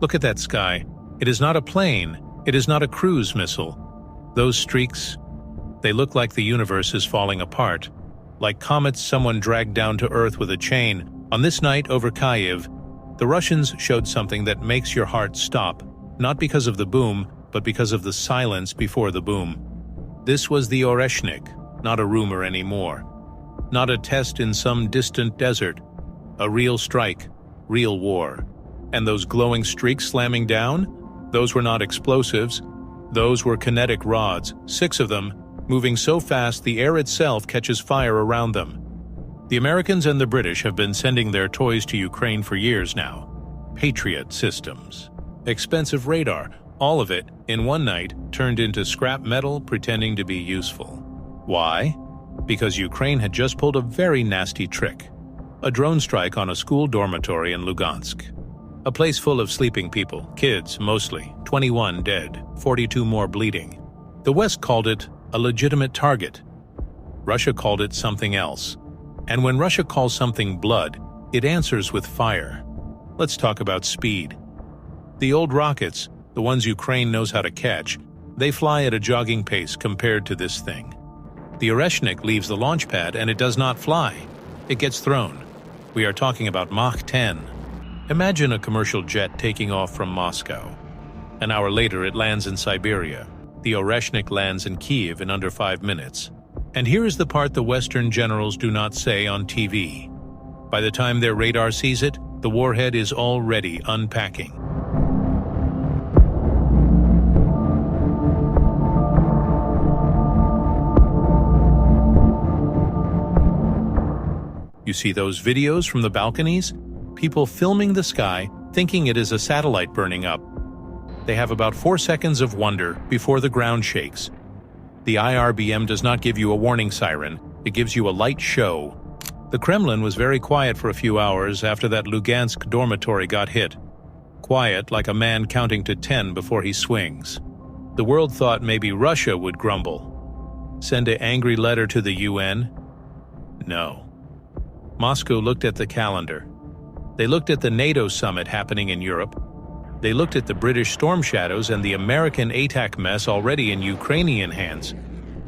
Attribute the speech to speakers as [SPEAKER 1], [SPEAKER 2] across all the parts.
[SPEAKER 1] Look at that sky. It is not a plane. It is not a cruise missile. Those streaks, they look like the universe is falling apart. Like comets someone dragged down to Earth with a chain. On this night over Kyiv, the Russians showed something that makes your heart stop, not because of the boom, but because of the silence before the boom. This was the Oreshnik, not a rumor anymore. Not a test in some distant desert. A real strike, real war. And those glowing streaks slamming down? Those were not explosives. Those were kinetic rods, 6 of them, moving so fast the air itself catches fire around them. The Americans and the British have been sending their toys to Ukraine for years now. Patriot systems. Expensive radar, all of it, in one night, turned into scrap metal pretending to be useful. Why? Because Ukraine had just pulled a very nasty trick. A drone strike on a school dormitory in Lugansk. A place full of sleeping people, kids mostly, 21 dead, 42 more bleeding. The West called it a legitimate target. Russia called it something else. And when Russia calls something blood, it answers with fire. Let's talk about speed. The old rockets, the ones Ukraine knows how to catch, they fly at a jogging pace compared to this thing. The Oreshnik leaves the launch pad and it does not fly. It gets thrown. We are talking about Mach 10. Imagine a commercial jet taking off from Moscow. An hour later it lands in Siberia. The Oreshnik lands in Kyiv in under 5 minutes. And here is the part the Western generals do not say on TV. By the time their radar sees it, the warhead is already unpacking. You see those videos from the balconies? People filming the sky, thinking it is a satellite burning up. They have about 4 seconds of wonder before the ground shakes. The IRBM does not give you a warning siren, it gives you a light show. The Kremlin was very quiet for a few hours after that Lugansk dormitory got hit. Quiet like a man counting to 10 before he swings. The world thought maybe Russia would grumble. Send an angry letter to the UN? No. Moscow looked at the calendar. They looked at the NATO summit happening in Europe. They looked at the British storm shadows and the American ATAC mess already in Ukrainian hands.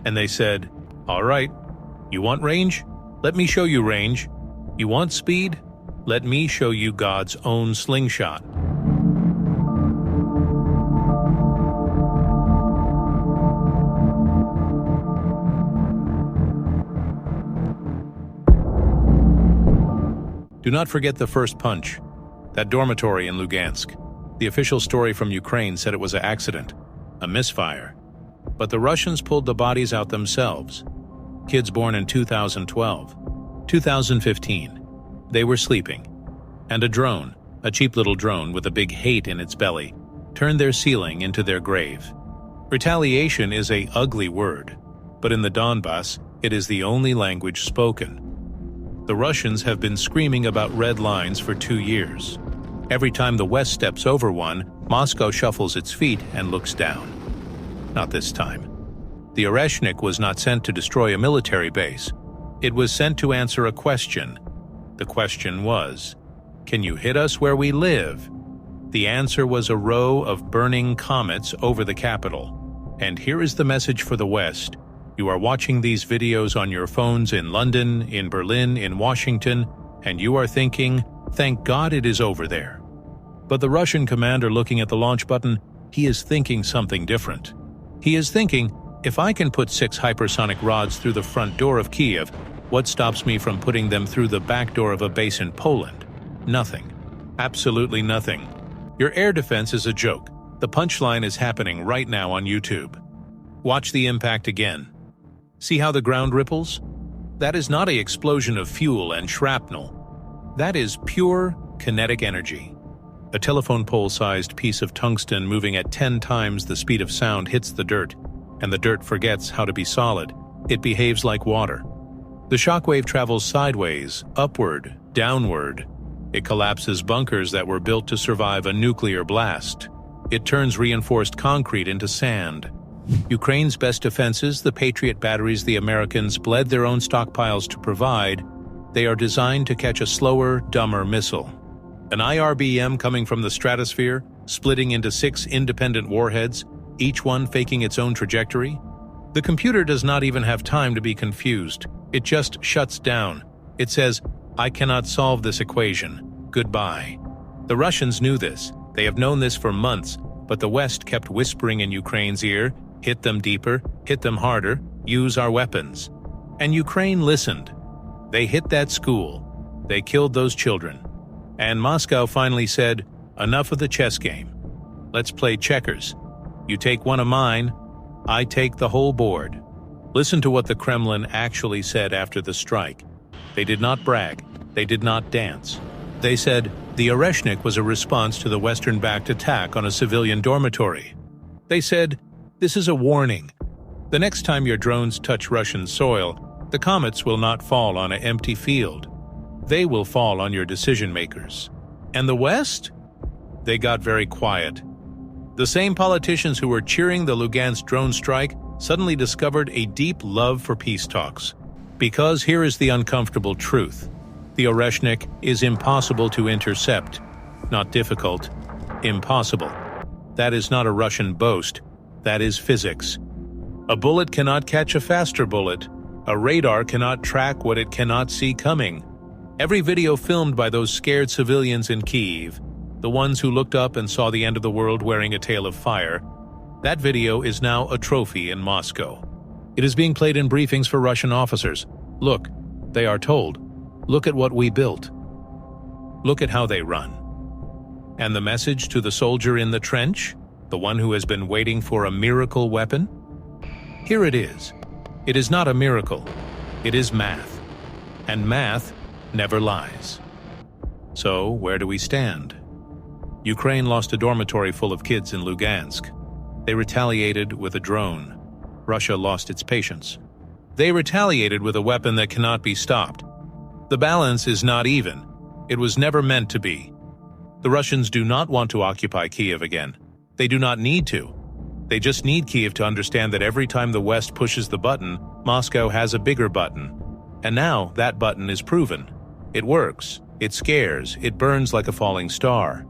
[SPEAKER 1] And they said, all right, you want range? Let me show you range. You want speed? Let me show you God's own slingshot. Do not forget the first punch. That dormitory in Lugansk. The official story from Ukraine said it was an accident, a misfire. But the Russians pulled the bodies out themselves. Kids born in 2012, 2015. They were sleeping. And a drone, a cheap little drone with a big hate in its belly, turned their ceiling into their grave. Retaliation is an ugly word, but in the Donbass, it is the only language spoken. The Russians have been screaming about red lines for 2 years. Every time the West steps over one, Moscow shuffles its feet and looks down. Not this time. The Oreshnik was not sent to destroy a military base. It was sent to answer a question. The question was, can you hit us where we live? The answer was a row of burning comets over the capital. And here is the message for the West. You are watching these videos on your phones in London, in Berlin, in Washington, and you are thinking, thank God it is over there. But the Russian commander looking at the launch button, he is thinking something different. He is thinking, if I can put 6 hypersonic rods through the front door of Kyiv, what stops me from putting them through the back door of a base in Poland? Nothing. Absolutely nothing. Your air defense is a joke. The punchline is happening right now on YouTube. Watch the impact again. See how the ground ripples? That is not an explosion of fuel and shrapnel. That is pure kinetic energy. A telephone pole-sized piece of tungsten moving at 10 times the speed of sound hits the dirt, and the dirt forgets how to be solid. It behaves like water. The shockwave travels sideways, upward, downward. It collapses bunkers that were built to survive a nuclear blast. It turns reinforced concrete into sand. Ukraine's best defenses, the Patriot batteries the Americans bled their own stockpiles to provide, they are designed to catch a slower, dumber missile. An IRBM coming from the stratosphere, splitting into 6 independent warheads, each one faking its own trajectory? The computer does not even have time to be confused. It just shuts down. It says, "I cannot solve this equation. Goodbye." The Russians knew this. They have known this for months, but the West kept whispering in Ukraine's ear, "Hit them deeper, hit them harder, use our weapons." And Ukraine listened. They hit that school. They killed those children. And Moscow finally said, "Enough of the chess game. Let's play checkers. You take one of mine, I take the whole board." Listen to what the Kremlin actually said after the strike. They did not brag. They did not dance. They said, the Oreshnik was a response to the Western-backed attack on a civilian dormitory. They said, "This is a warning. The next time your drones touch Russian soil, the comets will not fall on an empty field. They will fall on your decision-makers." And the West? They got very quiet. The same politicians who were cheering the Lugansk drone strike suddenly discovered a deep love for peace talks. Because here is the uncomfortable truth. The Oreshnik is impossible to intercept. Not difficult, impossible. That is not a Russian boast. That is physics. A bullet cannot catch a faster bullet. A radar cannot track what it cannot see coming. Every video filmed by those scared civilians in Kyiv, the ones who looked up and saw the end of the world wearing a tail of fire, that video is now a trophy in Moscow. It is being played in briefings for Russian officers. Look, they are told, look at what we built. Look at how they run. And the message to the soldier in the trench, the one who has been waiting for a miracle weapon? Here it is. It is not a miracle. It is math. And math never lies. So, where do we stand? Ukraine lost a dormitory full of kids in Lugansk. They retaliated with a drone. Russia lost its patience. They retaliated with a weapon that cannot be stopped. The balance is not even. It was never meant to be. The Russians do not want to occupy Kyiv again. They do not need to. They just need Kyiv to understand that every time the West pushes the button, Moscow has a bigger button. And now that button is proven. It works. It scares. It burns like a falling star.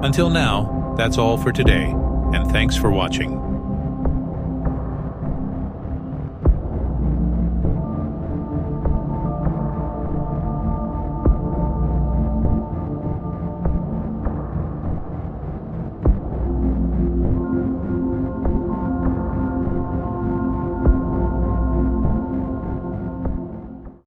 [SPEAKER 1] Until now, that's all for today, and thanks for watching.